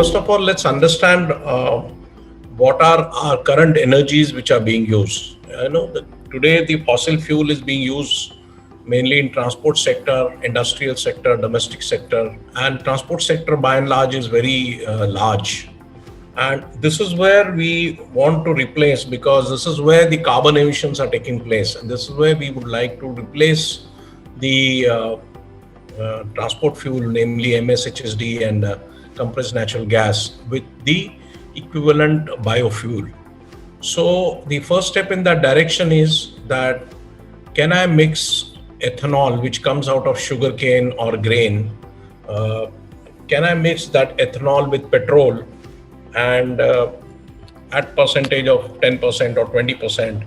first of all, let's understand what are our current energies which are being used. I know that today the fossil fuel is being used mainly in transport sector, industrial sector, domestic sector, and transport sector by and large is very large. And this is where we want to replace, because this is where the carbon emissions are taking place. And this is where we would like to replace the transport fuel, namely MSHSD and compressed natural gas, with the equivalent biofuel. So the first step in that direction is that can I mix ethanol, which comes out of sugarcane or grain? Uh, can I mix that ethanol with petrol and at percentage of 10% or 20%,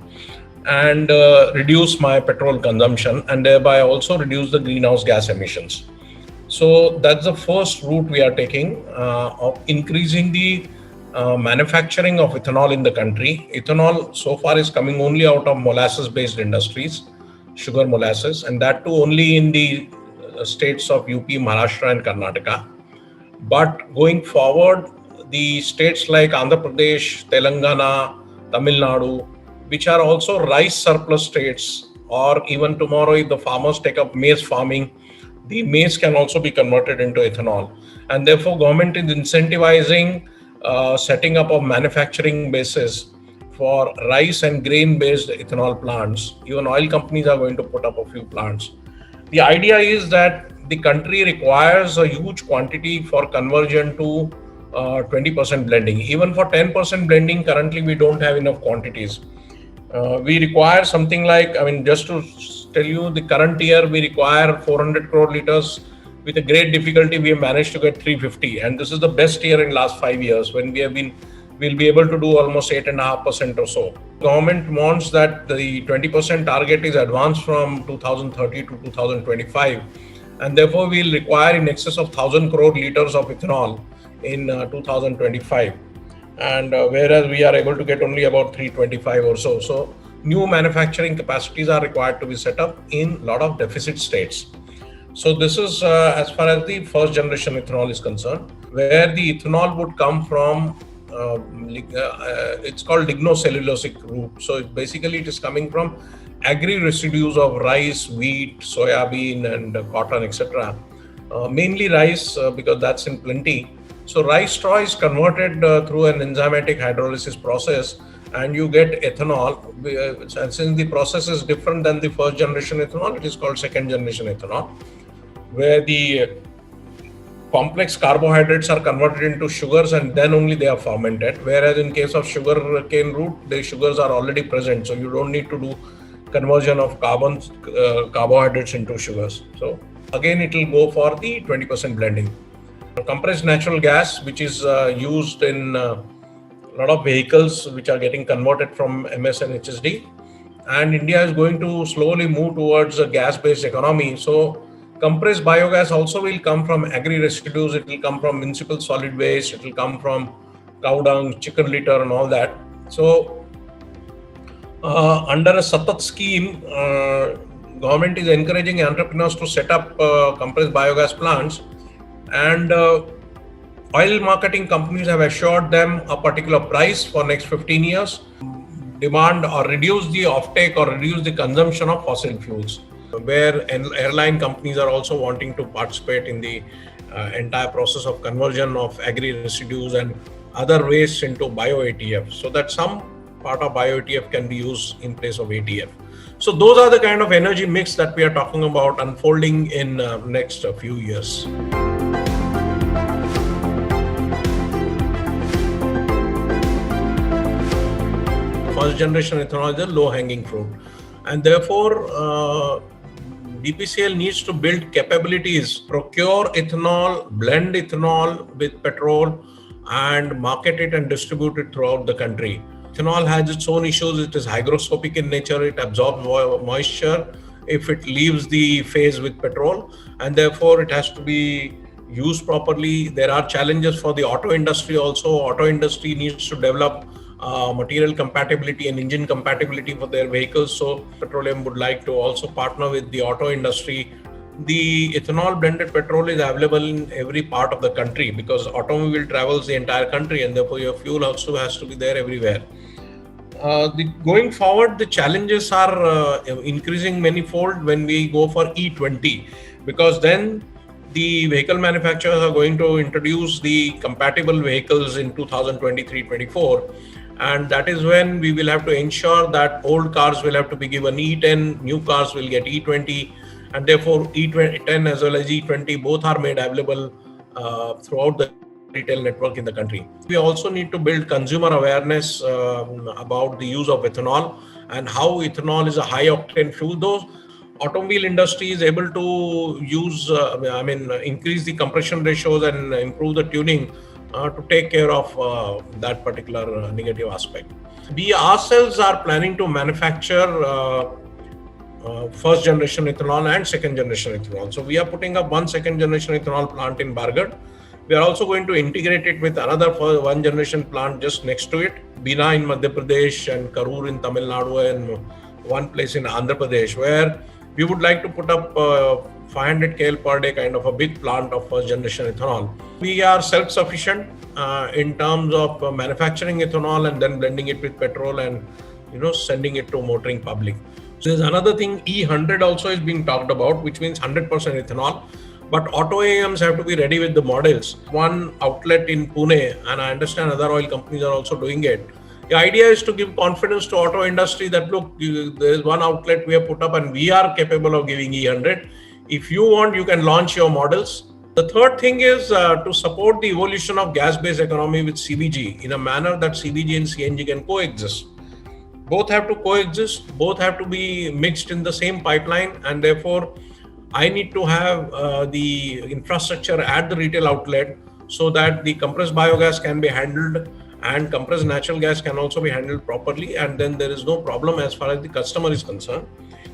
and reduce my petrol consumption, and thereby also reduce the greenhouse gas emissions? So that's the first route we are taking of increasing the manufacturing of ethanol in the country. Ethanol so far is coming only out of molasses based industries, sugar molasses, and that too only in the states of UP, Maharashtra and Karnataka. But going forward, the states like Andhra Pradesh, Telangana, Tamil Nadu, which are also rice surplus states, or even tomorrow if the farmers take up maize farming, the maize can also be converted into ethanol. And therefore government is incentivizing setting up of manufacturing bases for rice and grain based ethanol plants. Even oil companies are going to put up a few plants. The idea is that the country requires a huge quantity for conversion to 20% blending. Even for 10% blending, currently we don't have enough quantities. We require something like, just to tell you, the current year we require 400 crore liters. With a great difficulty, we have managed to get 350. And this is the best year in last 5 years when we'll be able to do almost 8.5% or so. Government wants that the 20% target is advanced from 2030 to 2025. And therefore we'll require in excess of 1,000 crore liters of ethanol in 2025. And whereas we are able to get only about 325 or so. So new manufacturing capacities are required to be set up in a lot of deficit states. So this is as far as the first generation ethanol is concerned, where the ethanol would come from, it's called lignocellulosic route. So basically it is coming from agri residues of rice, wheat, soybean and cotton, etc. Mainly rice because that's in plenty. So rice straw is converted through an enzymatic hydrolysis process and you get ethanol. And since the process is different than the first generation ethanol, it is called second generation ethanol, where the complex carbohydrates are converted into sugars and then only they are fermented. Whereas in case of sugarcane route, the sugars are already present. So you don't need to do conversion of carbohydrates into sugars. So again, it will go for the 20% blending. Compressed natural gas, which is used in a lot of vehicles which are getting converted from MS and HSD. And India is going to slowly move towards a gas-based economy. So compressed biogas also will come from agri residues, it will come from municipal solid waste, it will come from cow dung, chicken litter and all that. So under a Satat scheme, government is encouraging entrepreneurs to set up compressed biogas plants, and oil marketing companies have assured them a particular price for next 15 years, demand or reduce the offtake or reduce the consumption of fossil fuels, where airline companies are also wanting to participate in the entire process of conversion of agri residues and other waste into bio ATF, so that some part of bio ATF can be used in place of ATF. So those are the kind of energy mix that we are talking about unfolding in next few years. First generation ethanol is a low hanging fruit, and therefore BPCL needs to build capabilities, procure ethanol, blend ethanol with petrol and market it and distribute it throughout the country. Ethanol has its own issues. It is hygroscopic in nature. It absorbs moisture if it leaves the phase with petrol, and therefore it has to be used properly. There are challenges for the auto industry also. Auto industry needs to develop material compatibility and engine compatibility for their vehicles. So petroleum would like to also partner with the auto industry the ethanol blended petrol is available in every part of the country, because automobile travels the entire country, and therefore your fuel also has to be there everywhere. Going forward, the challenges are increasing manifold when we go for E20, because then the vehicle manufacturers are going to introduce the compatible vehicles in 2023-24, and that is when we will have to ensure that old cars will have to be given E10, new cars will get E20, and therefore E10 as well as E20 both are made available throughout the retail network in the country. We also need to build consumer awareness about the use of ethanol and how ethanol is a high octane fuel. Though automobile industry is able to use, increase the compression ratios and improve the tuning to take care of that particular negative aspect. We ourselves are planning to manufacture first generation ethanol and second generation ethanol. So we are putting up one second generation ethanol plant in Bargarh. We are also going to integrate it with another one generation plant just next to it, Bina in Madhya Pradesh and Karur in Tamil Nadu, and one place in Andhra Pradesh, where we would like to put up 500 KL per day kind of a big plant of first generation ethanol. We are self-sufficient in terms of manufacturing ethanol and then blending it with petrol and sending it to motoring public. So there's another thing, E100 also is being talked about, which means 100% ethanol. But auto OEMs have to be ready with the models. One outlet in Pune, and I understand other oil companies are also doing it. The idea is to give confidence to auto industry that look, there's one outlet we have put up and we are capable of giving E100. If you want, you can launch your models. The third thing is to support the evolution of gas-based economy with CBG in a manner that CBG and CNG can coexist. Both have to coexist, both have to be mixed in the same pipeline, and therefore I need to have the infrastructure at the retail outlet so that the compressed biogas can be handled and compressed natural gas can also be handled properly, and then there is no problem as far as the customer is concerned.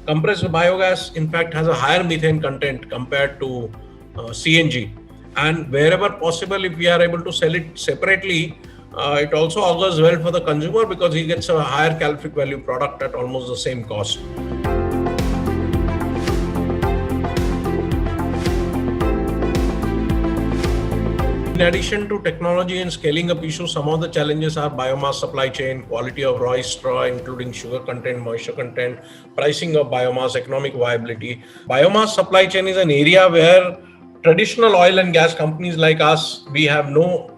Compressed biogas, in fact, has a higher methane content compared to CNG, and wherever possible, if we are able to sell it separately, it also augurs well for the consumer because he gets a higher calorific value product at almost the same cost. In addition to technology and scaling up issues, some of the challenges are biomass supply chain, quality of rice straw, including sugar content, moisture content, pricing of biomass, economic viability. Biomass supply chain is an area where traditional oil and gas companies like us, we have no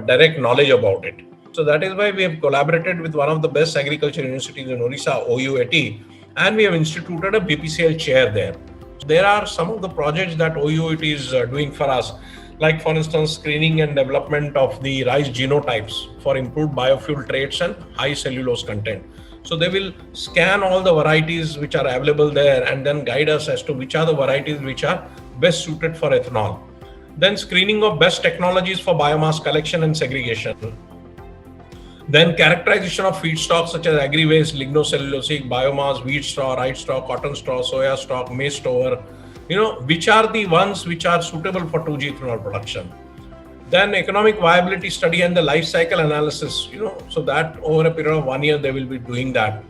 direct knowledge about it. So that is why we have collaborated with one of the best agriculture universities in Orissa, OUAT, and we have instituted a BPCL chair there. So there are some of the projects that OUAT is doing for us, like for instance, screening and development of the rice genotypes for improved biofuel traits and high cellulose content. So they will scan all the varieties which are available there and then guide us as to which are the varieties which are best suited for ethanol. Then screening of best technologies for biomass collection and segregation. Then characterization of feedstocks such as agri-waste, lignocellulosic, biomass, wheat straw, rice straw, cotton straw, soya straw, maize stover, which are the ones which are suitable for 2G ethanol production. Then economic viability study and the life cycle analysis, so that over a period of 1 year, they will be doing that.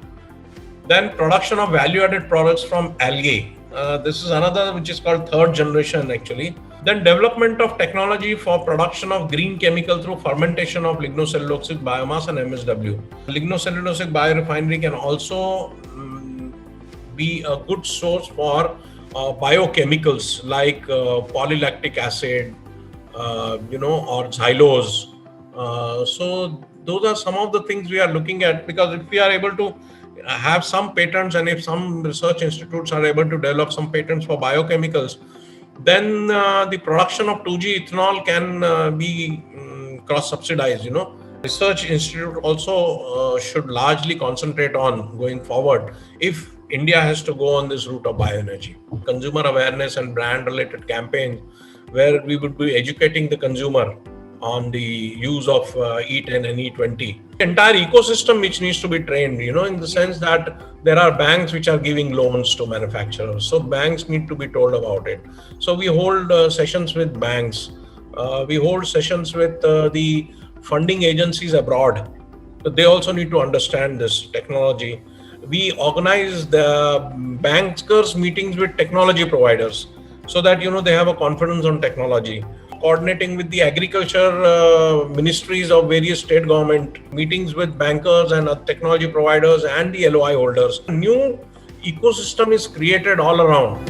Then production of value-added products from algae. This is another which is called third generation actually. Then development of technology for production of green chemical through fermentation of lignocellulosic biomass and MSW. Lignocellulosic biorefinery can also be a good source for biochemicals like polylactic acid, or xylose. So those are some of the things we are looking at, because if we are able to have some patents and if some research institutes are able to develop some patents for biochemicals, then the production of 2G ethanol can be cross-subsidized. Research institute also should largely concentrate on going forward if India has to go on this route of bioenergy. Consumer awareness and brand-related campaigns where we would be educating the consumer on the use of E10 and E20. Entire ecosystem which needs to be trained, in the sense that there are banks which are giving loans to manufacturers. So banks need to be told about it. So we hold sessions with banks. We hold sessions with the funding agencies abroad. They also need to understand this technology. We organize the bankers meetings with technology providers. so that they have a confidence on technology. Coordinating with the agriculture ministries of various state government, meetings with bankers and technology providers and the LOI holders. A new ecosystem is created all around.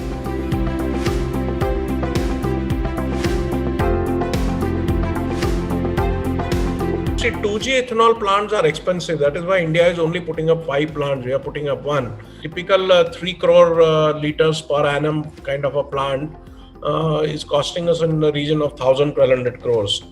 See, 2G ethanol plants are expensive. That is why India is only putting up 5 plants. We are putting up 1. Typical 3 crore liters per annum kind of a plant is costing us in the region of 1,000-1,200 crores.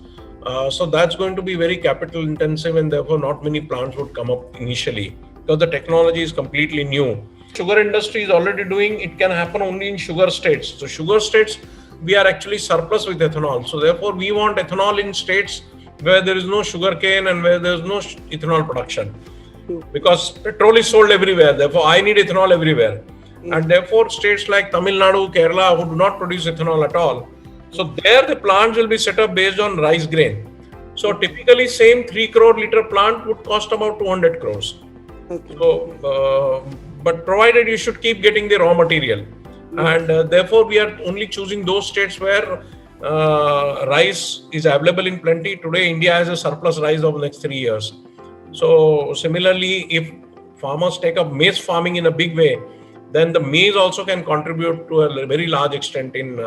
So that's going to be very capital intensive, and therefore not many plants would come up initially because the technology is completely new. Sugar industry is already doing, it can happen only in sugar states. So sugar states, we are actually surplus with ethanol. So therefore we want ethanol in states where there is no sugar cane and where there is no ethanol production. Because petrol is sold everywhere. Therefore I need ethanol everywhere. And therefore states like Tamil Nadu, Kerala, who do not produce ethanol at all, so there the plants will be set up based on rice grain. So typically same 3 crore liter plant would cost about 200 crores. So, but provided you should keep getting the raw material. And therefore we are only choosing those states where rice is available in plenty. Today India has a surplus rice of the next 3 years. So similarly, if farmers take up maize farming in a big way, then the maize also can contribute to a very large extent in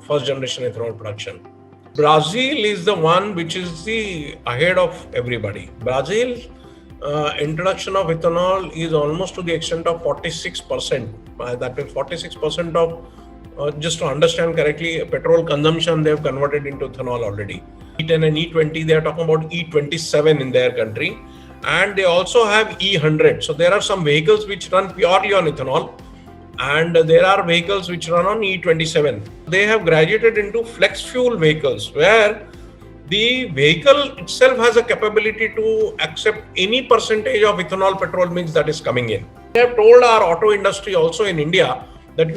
first generation ethanol production. Brazil is the one which is the ahead of everybody. Brazil introduction of ethanol is almost to the extent of 46%. That means 46% of, just to understand correctly, petrol consumption they have converted into ethanol already. E10 and E20, they are talking about E27 in their country. And they also have E100. So there are some vehicles which run purely on ethanol, and there are vehicles which run on E27. They have graduated into flex fuel vehicles, where the vehicle itself has a capability to accept any percentage of ethanol petrol mix that is coming in. They have told our auto industry also in India that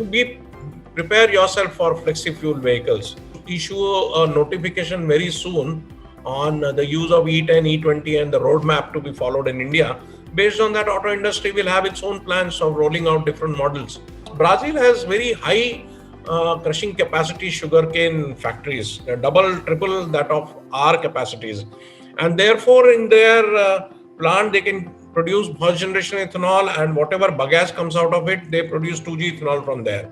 prepare yourself for flexi fuel vehicles. Issue a notification very soon on the use of E10, E20 and the roadmap to be followed in India. Based on that, auto industry will have its own plans of rolling out different models. Brazil has very high crushing capacity sugarcane factories, double, triple that of our capacities. And therefore in their plant, they can produce first generation ethanol, and whatever bagasse comes out of it, they produce 2G ethanol from there.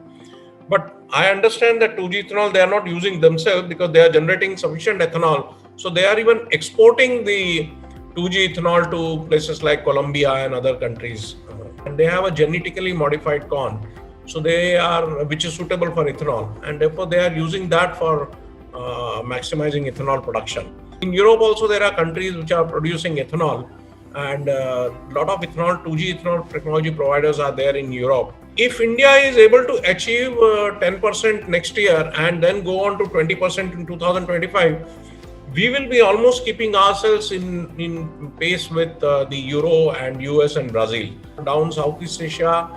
But I understand that 2G ethanol, they are not using themselves because they are generating sufficient ethanol. So they are even exporting the 2G ethanol to places like Colombia and other countries. And they have a genetically modified corn, so which is suitable for ethanol. And therefore they are using that for maximizing ethanol production. In Europe also there are countries which are producing ethanol, and a lot of ethanol, 2G ethanol technology providers are there in Europe. If India is able to achieve 10% next year and then go on to 20% in 2025, we will be almost keeping ourselves in pace with the Euro and US and Brazil. Down Southeast Asia,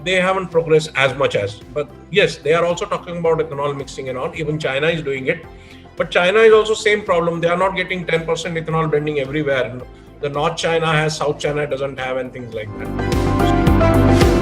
they haven't progressed as much as, but yes, they are also talking about ethanol mixing and all. Even China is doing it. But China is also same problem. They are not getting 10% ethanol blending everywhere. The North China has, South China doesn't have, and things like that.